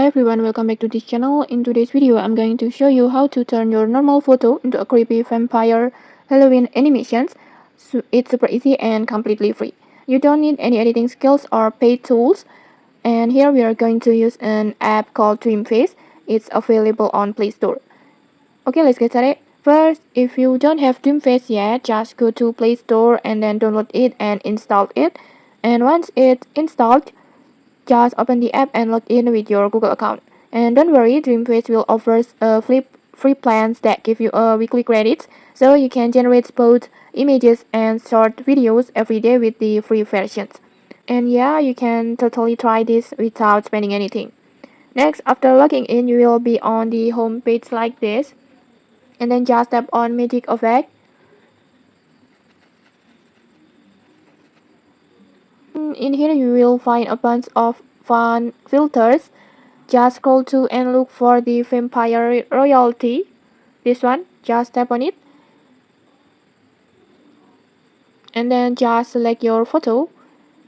everyone, welcome back to this channel. In today's video, I'm going to show you how to turn your normal photo into a creepy vampire Halloween animations. So it's super easy and completely free. You don't need any editing skills or paid tools. And here we are going to use an app called Dreamface. It's available on Play Store. Okay, let's get started. First, if you don't have Dreamface yet, just go to Play Store and then download it and install it. And once it's installed, just open the app and log in with your Google account. And don't worry, Dreamface will offer free plans that give you a weekly credits, so you can generate both images and short videos every day with the free versions. And yeah, you can totally try this without spending anything. Next, after logging in, you will be on the home page like this. And then just tap on Magic Effect. In here, you will find a bunch of fun filters. Just scroll to and look for the vampire royalty. This one, just tap on it. And then just select your photo.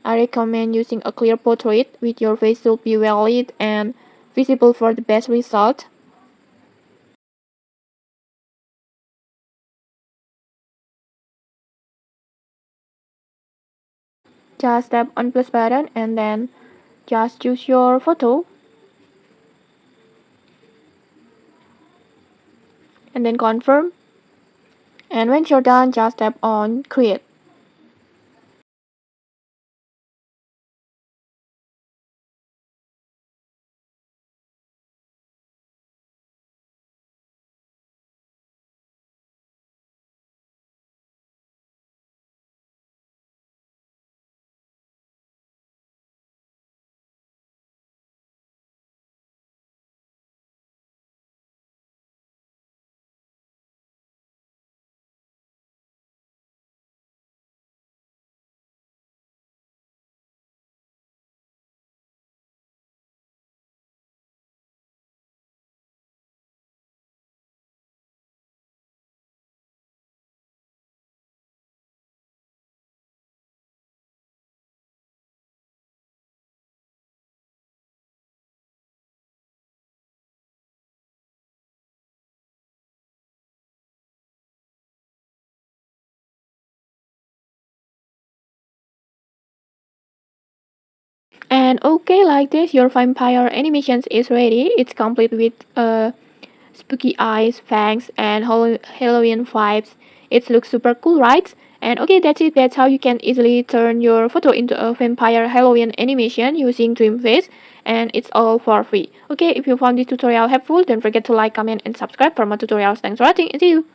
I recommend using a clear portrait with your face should be well lit and visible for the best result. Just tap on plus button and then just choose your photo. And then confirm. And when you're done, just tap on create. And okay, like this, your vampire animations is ready. It's complete with spooky eyes, fangs, and Halloween vibes. It looks super cool, right? And okay, that's it. That's how you can easily turn your photo into a vampire Halloween animation using Dreamface. And it's all for free. Okay, if you found this tutorial helpful, don't forget to like, comment, and subscribe for more tutorials. Thanks for watching and see you.